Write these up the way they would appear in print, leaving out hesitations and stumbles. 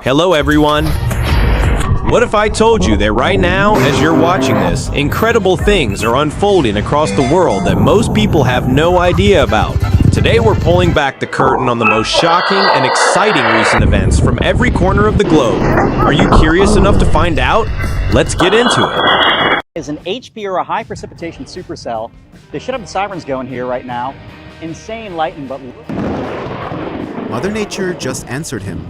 Hello everyone! What if I told you that right now, as you're watching this, incredible things are unfolding across the world that most people have no idea about? Today we're pulling back the curtain on the most shocking and exciting recent events from every corner of the globe. Are you curious enough to find out? Let's get into it. Is an HP or a high precipitation supercell. They should have the sirens going here right now. Insane lightning, but Mother Nature just answered him.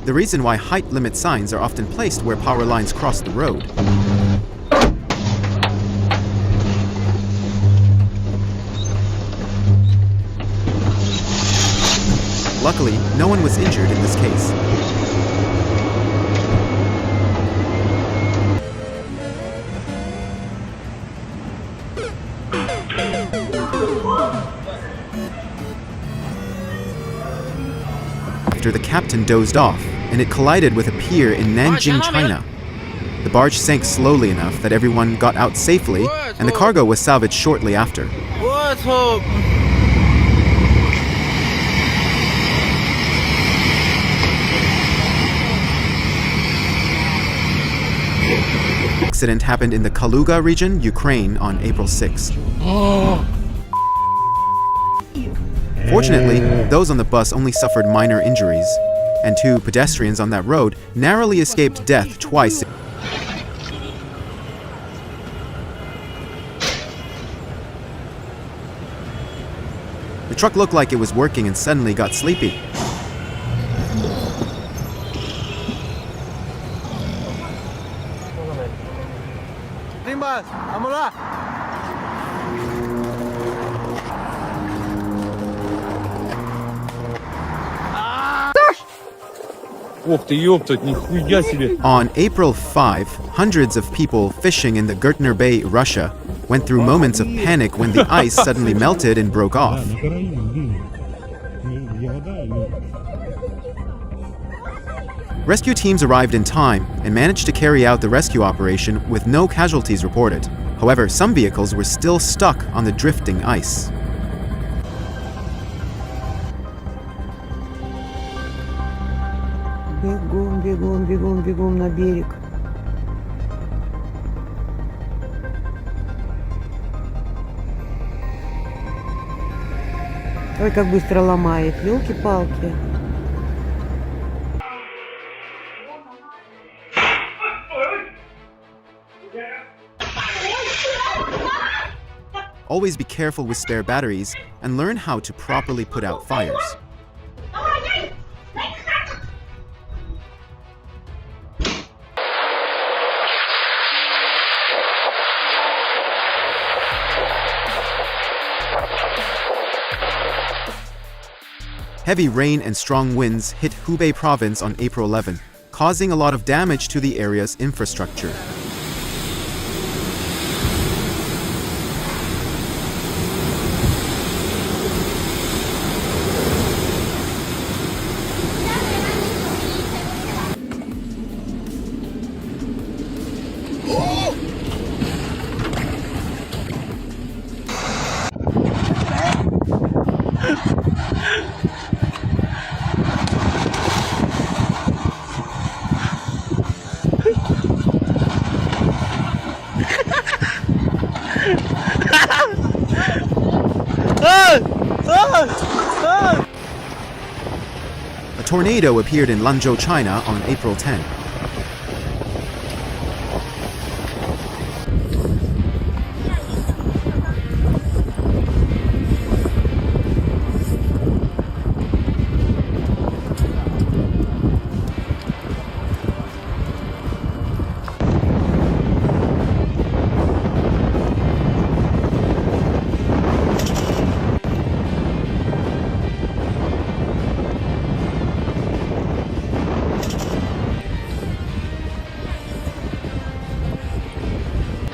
The reason why height limit signs are often placed where power lines cross the road. Luckily, no one was injured in this case. After the captain dozed off, and it collided with a pier in Nanjing, China. The barge sank slowly enough that everyone got out safely, and the cargo was salvaged shortly after. The accident happened in the Kaluga region, Ukraine, on April 6th. Fortunately, those on the bus only suffered minor injuries, and 2 pedestrians on that road narrowly escaped death twice. The truck looked like it was working and suddenly got sleepy. On April 5, hundreds of people fishing in the Gertner Bay, Russia, went through moments of panic when the ice suddenly melted and broke off. Rescue teams arrived in time and managed to carry out the rescue operation with no casualties reported. However, some vehicles were still stuck on the drifting ice. Бегом на берег. Ой, как быстро ломает, ёлки-палки. Always be careful with spare batteries and learn how to properly put out fires. Heavy rain and strong winds hit Hubei province on April 11, causing a lot of damage to the area's infrastructure. A tornado appeared in Lanzhou, China on April 10.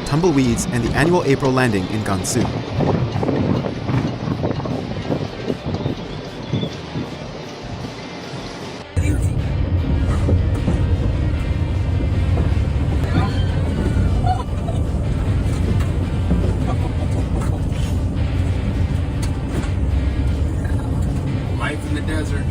Tumbleweeds and the annual April landing in Gansu. Life in the desert.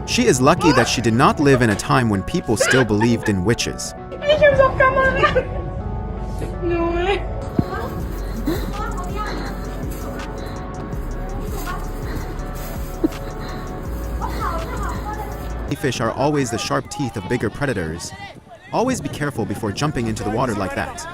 She is lucky that she did not live in a time when people still believed in witches. Fish are always the sharp teeth of bigger predators. Always be careful before jumping into the water like that.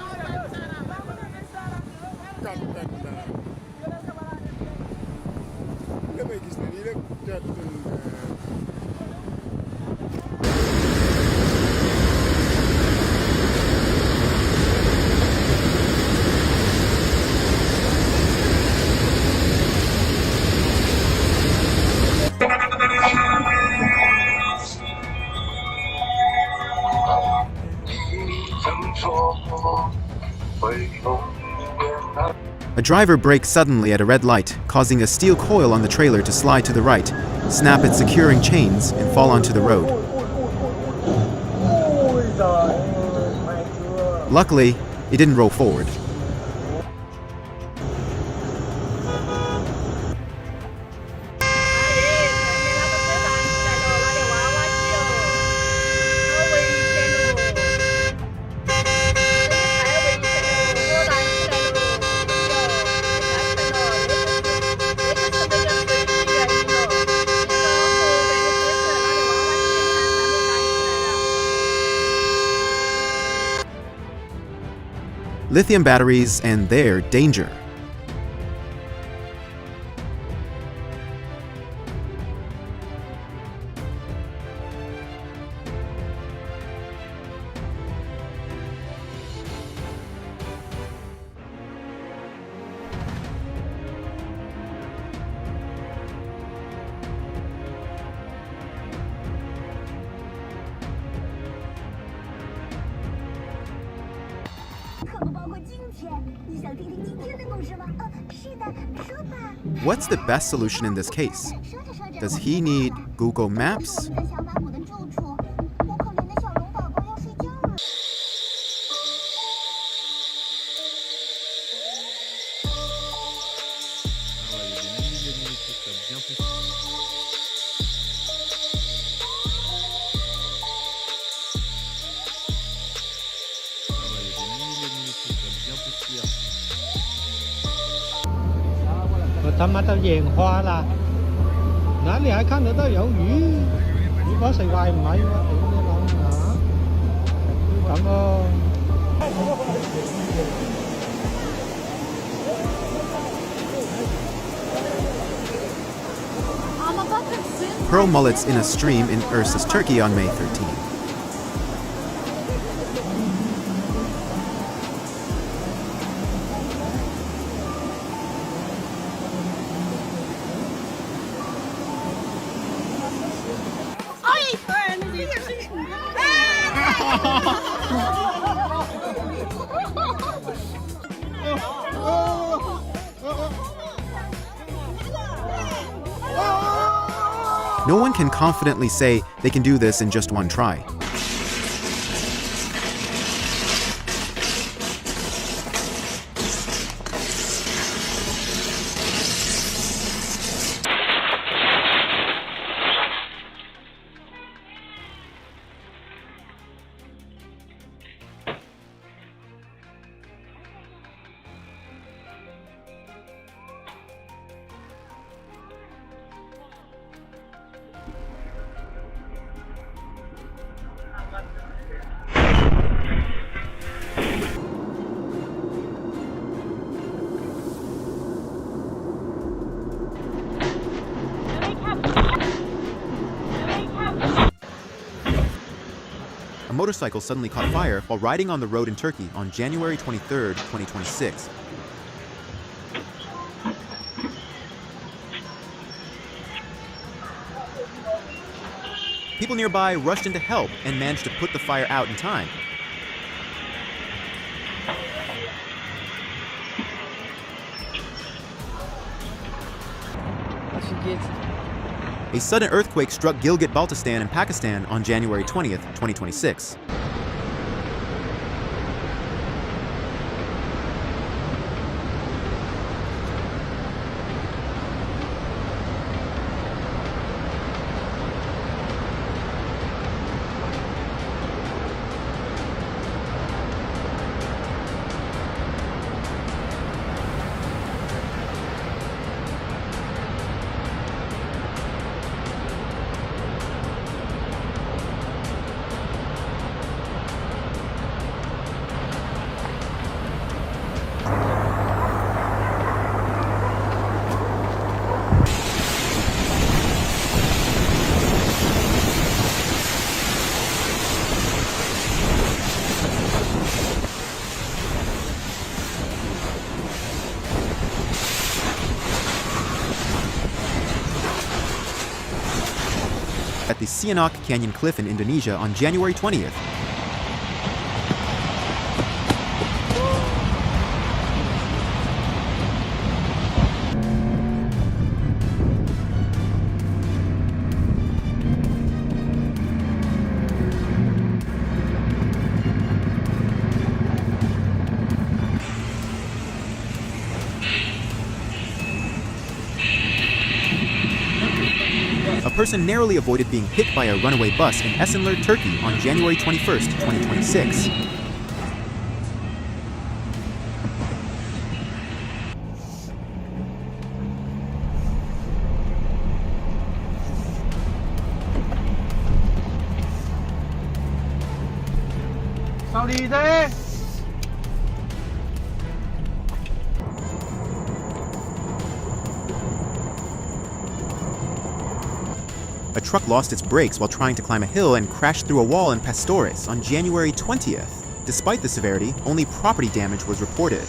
A driver brakes suddenly at a red light, causing a steel coil on the trailer to slide to the right, snap its securing chains, and fall onto the road. Luckily, it didn't roll forward. Lithium batteries and their danger. What's the best solution in this case? Does he need Google Maps? Pearl mullets in a stream in Ursus, Turkey on May 13. No one can confidently say they can do this in just one try. A motorcycle suddenly caught fire while riding on the road in Turkey on January 23, 2026. People nearby rushed in to help and managed to put the fire out in time. A sudden earthquake struck Gilgit-Baltistan in Pakistan on January 20th, 2026. At the Sianak Canyon Cliff in Indonesia on January 20th. A person narrowly avoided being hit by a runaway bus in Esenler, Turkey on January 21st, 2026. Sao đi thế? A truck lost its brakes while trying to climb a hill and crashed through a wall in Pastores on January 20th. Despite the severity, only property damage was reported.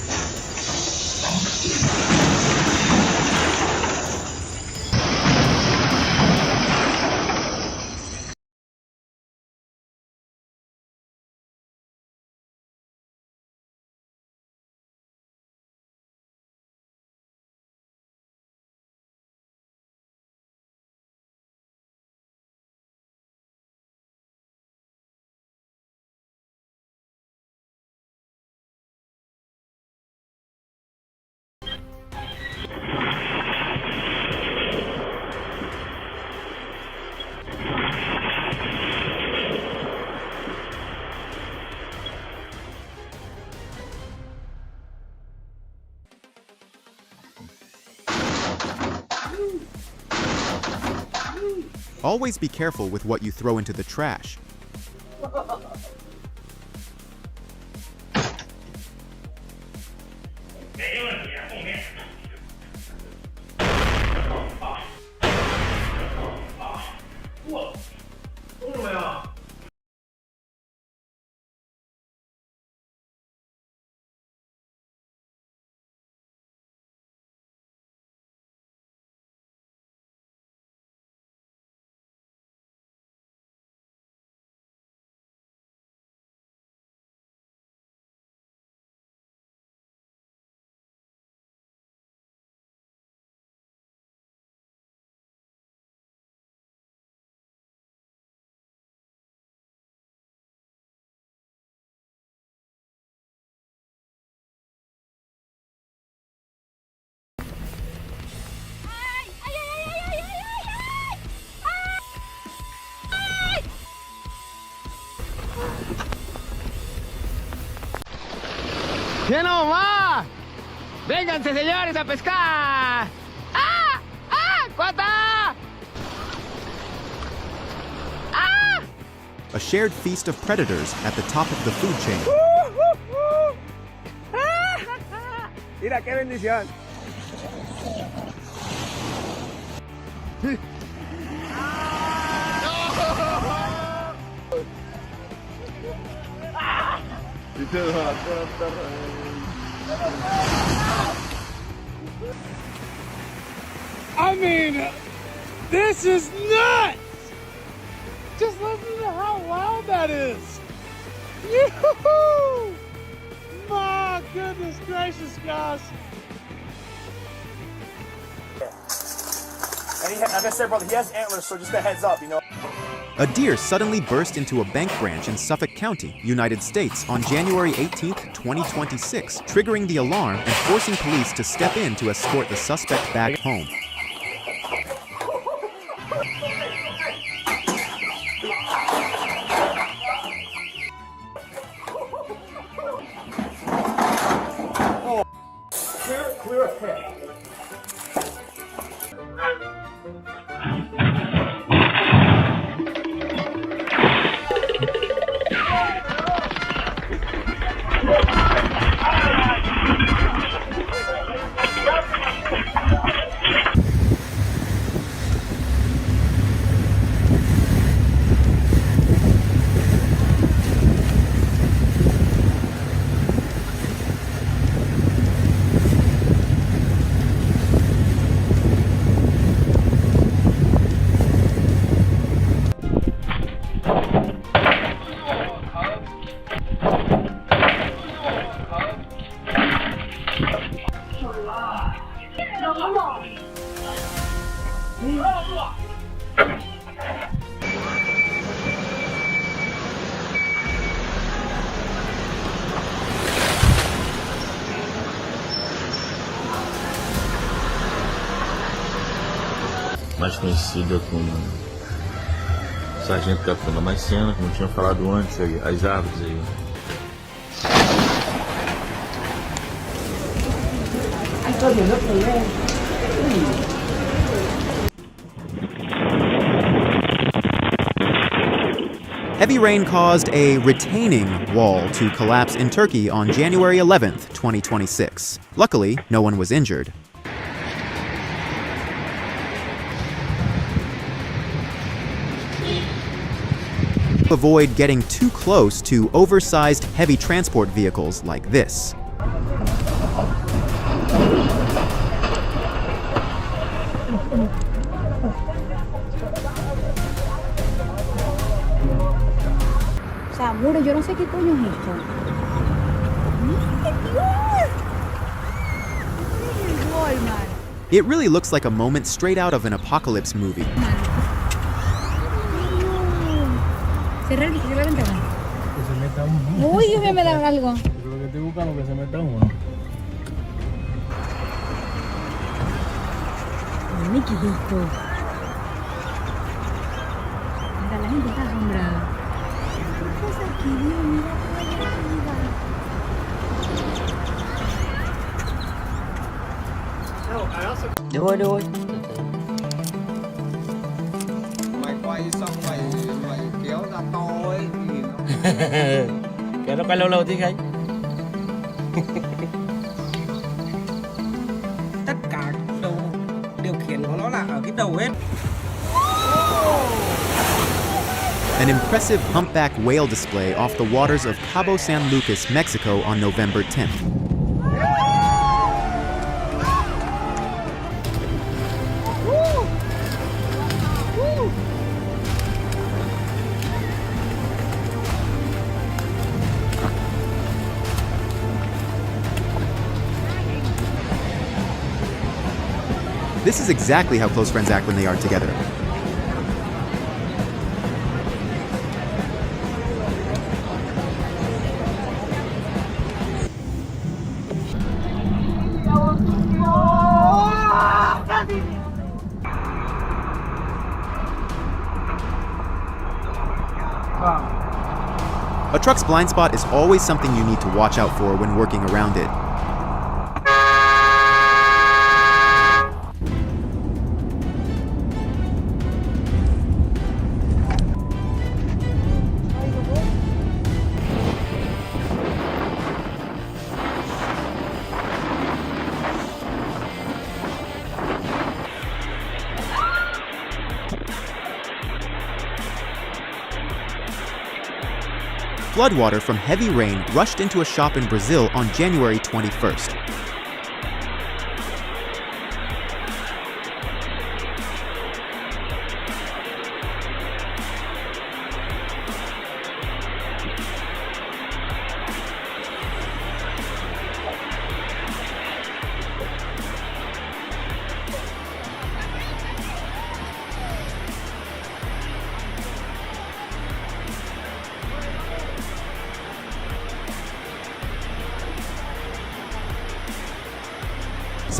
Always be careful with what you throw into the trash. ¡Ya no más! ¡Vénganse, señores, a pescar! ¡Ah! ¡Ah! ¡Cuata! ¡Ah! A shared feast of predators at the top of the food chain. Mira qué bendición. I mean, this is nuts! Just listen to how loud that is! Yoo-hoo! My goodness gracious, guys! And like I said, brother, he has antlers, so just a heads up, you know. A deer suddenly burst into a bank branch in Suffolk County, United States, on January 18, 2026, triggering the alarm and forcing police to step in to escort the suspect back home. Clear ahead. Mais conhecida como Sargento Capitão da Maicena, como tinha falado antes, as árvores aí. Heavy rain caused a retaining wall to collapse in Turkey on January 11th, 2026. Luckily, no one was injured. Avoid getting too close to oversized heavy transport vehicles like this. Seguro, yo no sé qué coño es esto. ¡Mira, Dios! ¡Mira el gol, man! It really looks like a moment straight out of an apocalypse movie. Cerrar la ventana. Que se meta uno. Uy, Dios mío, me da algo. Lo que estoy buscando que se meta uno. Mami, ¿qué es esto? Mira, la gente está asombrada. ¿Qué cosa aquí, Dios? Mira, Được rồi. Mày quay xong mày kéo ra to ấy thì nó... Kéo nó quay lâu lâu tí khánh. Tất cả đầu điều khiển của nó là ở cái đầu hết. An impressive humpback whale display off the waters of Cabo San Lucas, Mexico on November 10th. This is exactly how close friends act when they are together. A truck's blind spot is always something you need to watch out for when working around it. Floodwater from heavy rain rushed into a shop in Brazil on January 21st.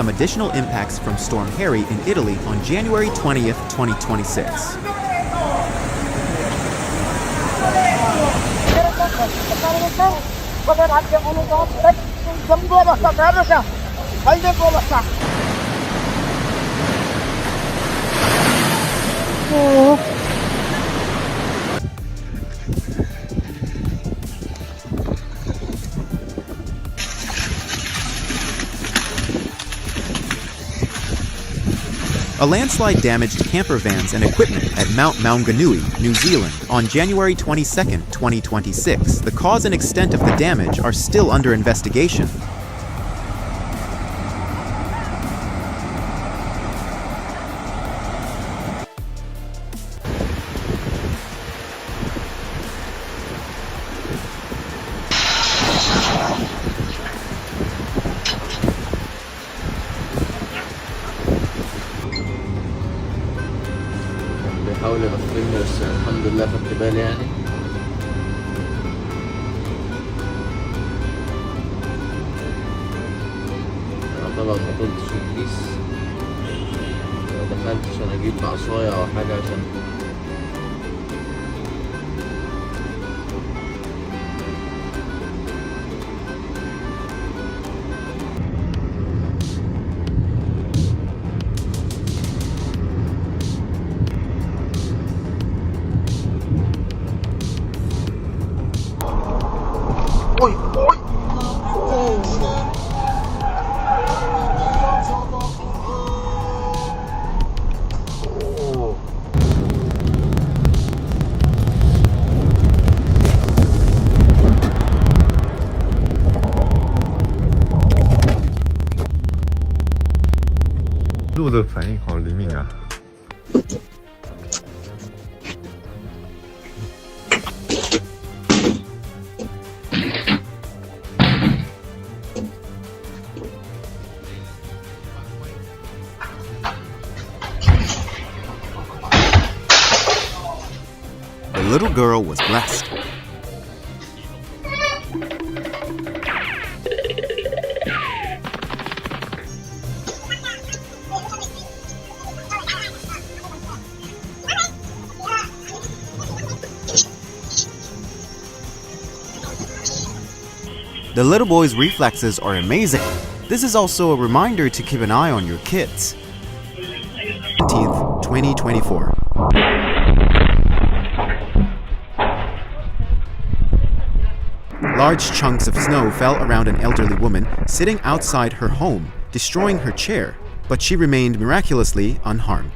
some additional impacts from Storm Harry in Italy on January 20th, 2026. A landslide damaged camper vans and equipment at Mount Maunganui, New Zealand, on January 22, 2026. The cause and extent of the damage are still under investigation. بحاول اغفلني بس الحمد لله خدت بالي يعني. انا طبعا ما كنتش في الكيس، ما دخلتش انا اجيب عصاية او حاجة عشان路的反应好灵敏啊！ The little girl was blessed. The little boy's reflexes are amazing. This is also a reminder to keep an eye on your kids. 17th, 2024. Large chunks of snow fell around an elderly woman sitting outside her home, destroying her chair, but she remained miraculously unharmed.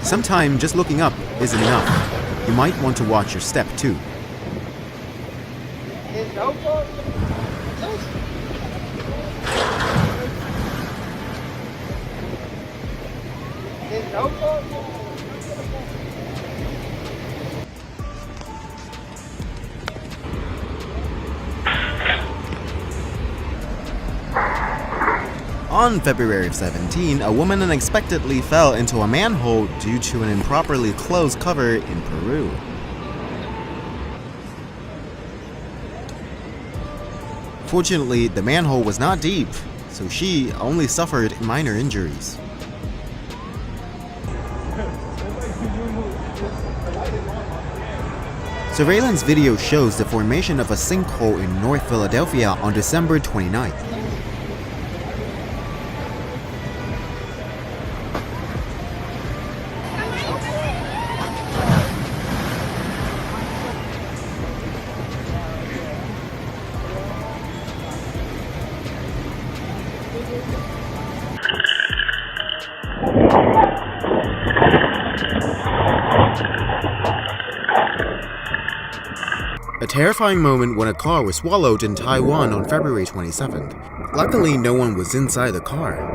Sometimes just looking up isn't enough. You might want to watch your step too. On February 17, a woman unexpectedly fell into a manhole due to an improperly closed cover in Peru. Fortunately, the manhole was not deep, so she only suffered minor injuries. Surveillance video shows the formation of a sinkhole in North Philadelphia on December 29th. A terrifying moment when a car was swallowed in Taiwan on February 27th. Luckily, no one was inside the car.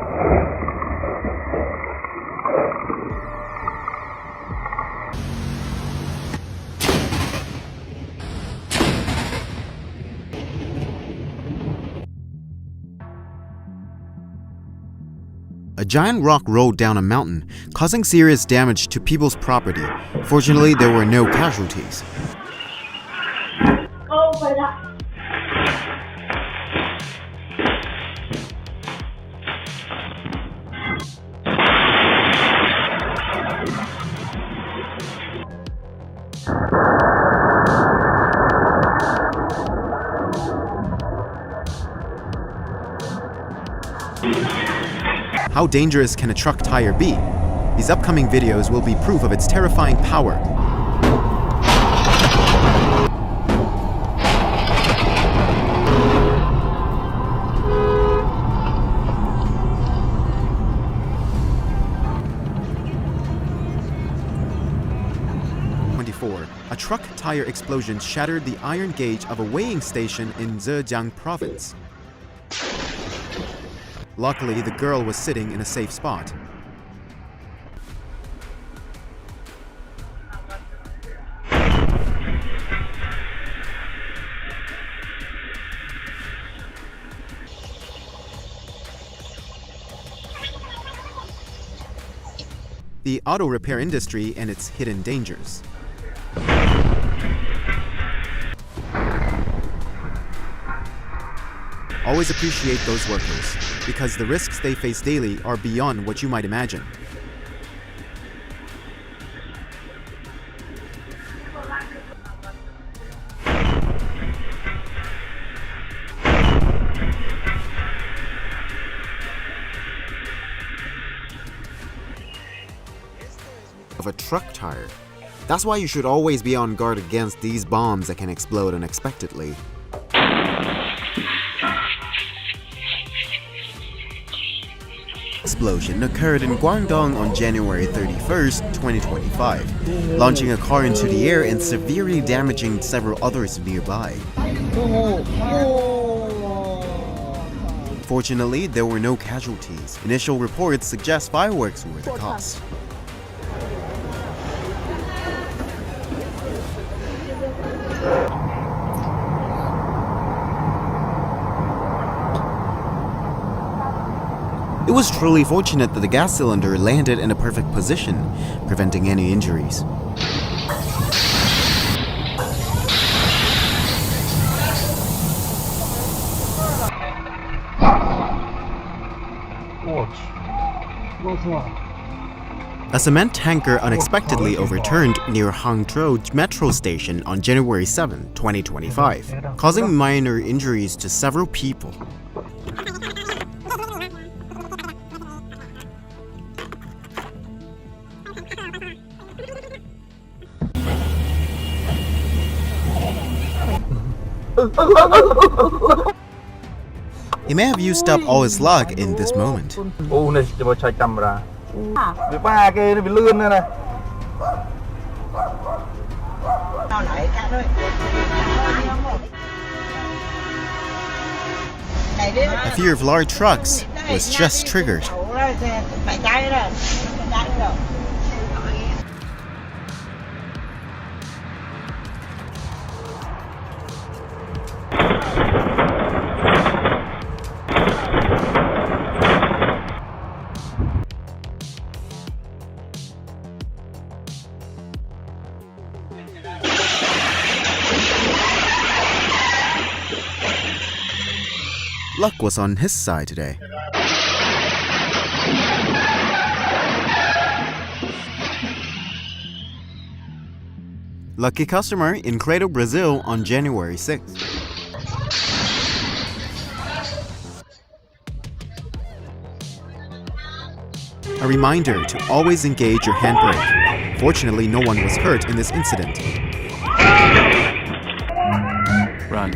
giant rock rolled down a mountain, causing serious damage to people's property. Fortunately, there were no casualties. How dangerous can a truck tire be? These upcoming videos will be proof of its terrifying power. A truck tire explosion shattered the iron gauge of a weighing station in Zhejiang province. Luckily, the girl was sitting in a safe spot. The auto repair industry and its hidden dangers. Always appreciate those workers, because the risks they face daily are beyond what you might imagine. Of a truck tire. That's why you should always be on guard against these bombs that can explode unexpectedly. Explosion occurred in Guangdong on January 31st, 2025, launching a car into the air and severely damaging several others nearby. Fortunately, there were no casualties. Initial reports suggest fireworks were the cause. It was truly fortunate that the gas cylinder landed in a perfect position, preventing any injuries. A cement tanker unexpectedly overturned near Hangzhou metro station on January 7, 2025, causing minor injuries to several people. He may have used up all his luck in this moment. A fear of large trucks was just triggered. Luck was on his side today. Lucky customer in Cradle, Brazil on January 6th. A reminder to always engage your handbrake. Fortunately, no one was hurt in this incident. Run.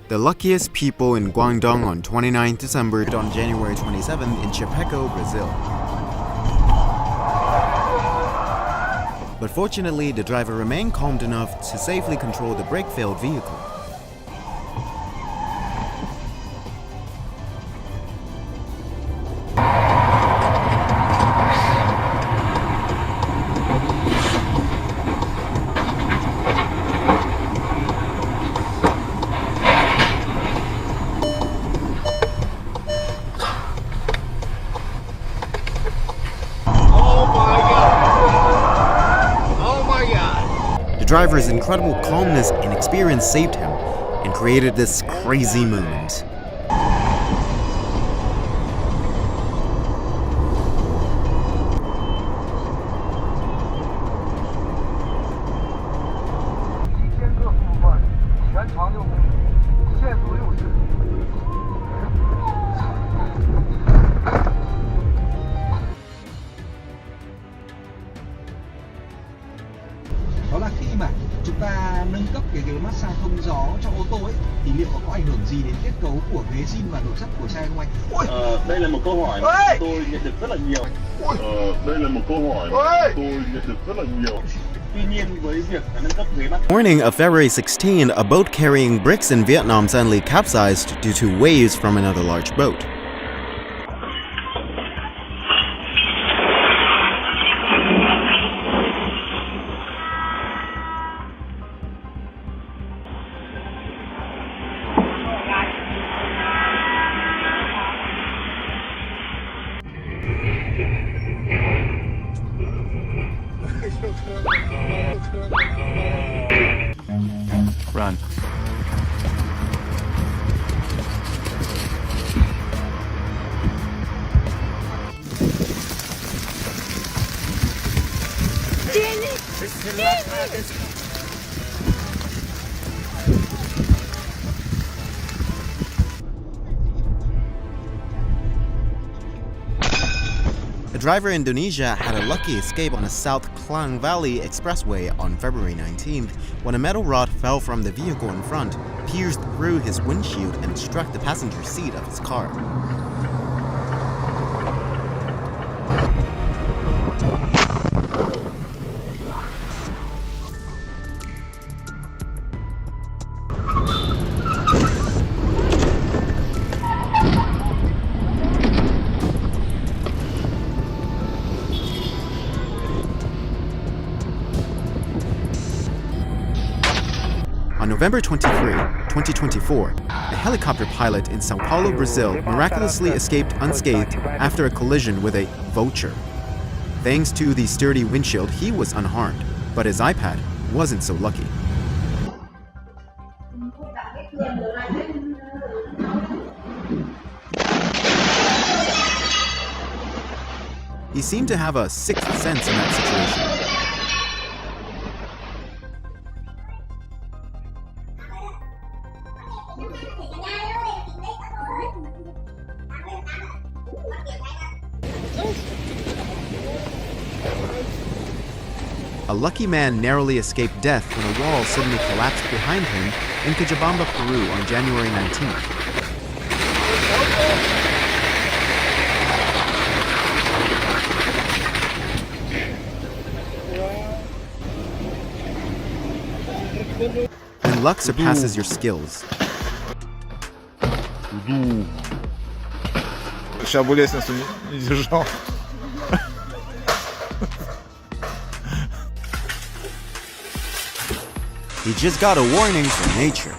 The luckiest people in Guangdong on 29 December on January 27th in Chapecó, Brazil. But fortunately, the driver remained calm enough to safely control the brake-failed vehicle. The driver's incredible calmness and experience saved him and created this crazy moment. Đó là khi mà chúng ta nâng cấp cái ghế massage thông gió cho ô tô ấy thì liệu có ảnh hưởng gì đến kết cấu của ghế zin và nội thất của xe không anh? Đây là một câu hỏi tôi nhận được rất là nhiều. Đây là một câu hỏi tôi nhận được rất là nhiều. Tuy nhiên với việc nâng cấp ghế massage. Morning of February 16, a boat carrying bricks in Vietnam suddenly capsized due to waves from another large boat. Run. A driver in Indonesia had a lucky escape on a South Klang Valley expressway on February 19th when a metal rod fell from the vehicle in front, pierced through his windshield and struck the passenger seat of his car. On November 23, 2024, a helicopter pilot in Sao Paulo, Brazil miraculously escaped unscathed after a collision with a vulture. Thanks to the sturdy windshield, he was unharmed, but his iPad wasn't so lucky. He seemed to have a sixth sense in that situation. A lucky man narrowly escaped death when a wall suddenly collapsed behind him in Cochabamba, Peru on January 19th. When luck surpasses your skills. Сейчас бы лестницу не держал. He just got a warning from nature.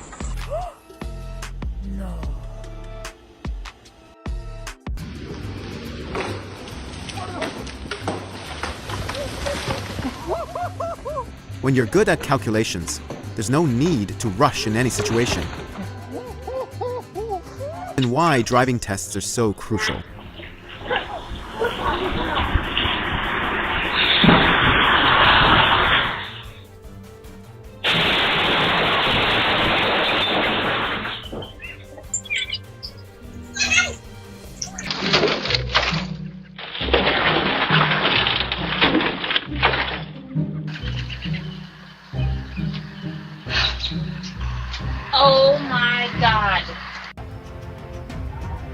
When you're good at calculations, there's no need to rush in any situation. And why driving tests are so crucial. Oh my God.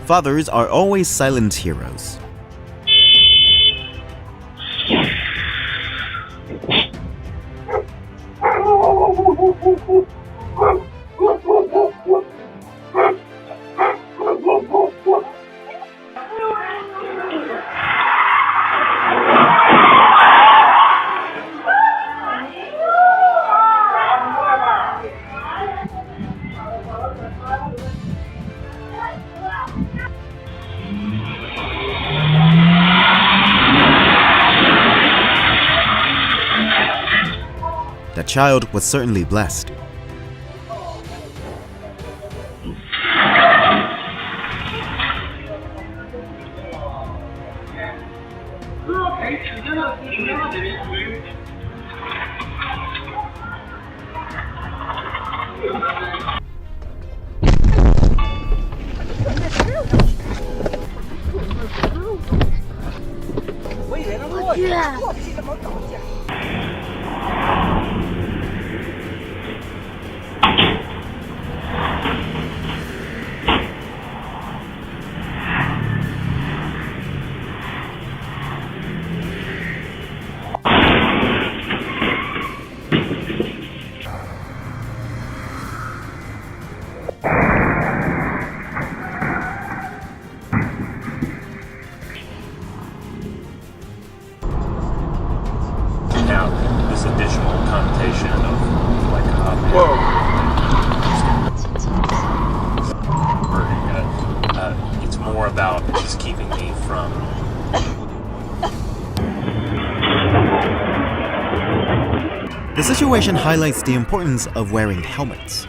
Fathers are always silent heroes. The That child was certainly blessed. Now, this additional connotation of like it's more about just keeping me from The situation highlights the importance of wearing helmets.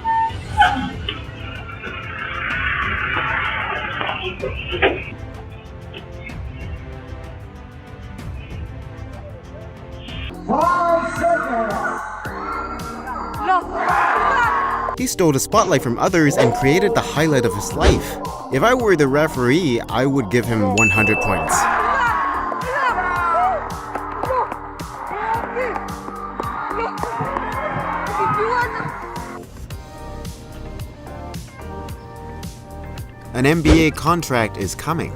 He stole the spotlight from others and created the highlight of his life. If I were the referee, I would give him 100 points. An NBA contract is coming.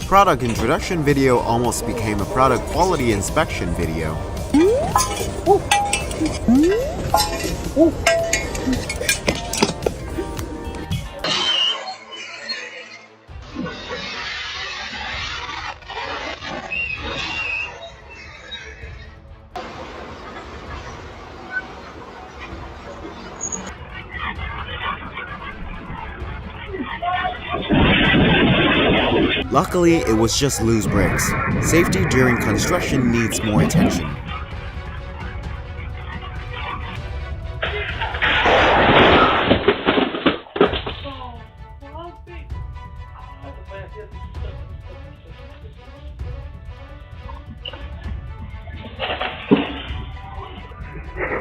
Product introduction video almost became a product quality inspection video. Luckily, it was just loose bricks. Safety during construction needs more attention.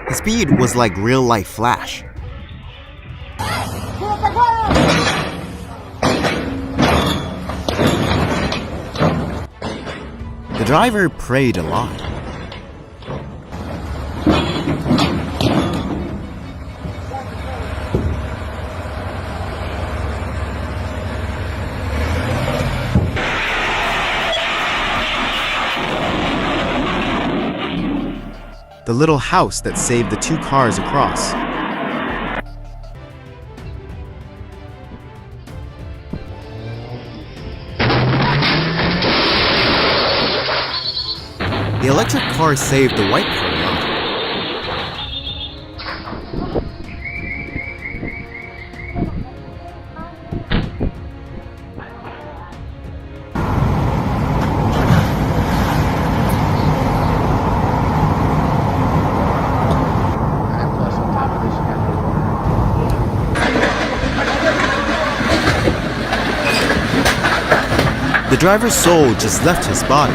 His speed was like real-life Flash. The driver prayed a lot. The little house that saved the two cars across. The electric car saved the white car a lot. The driver's soul just left his body.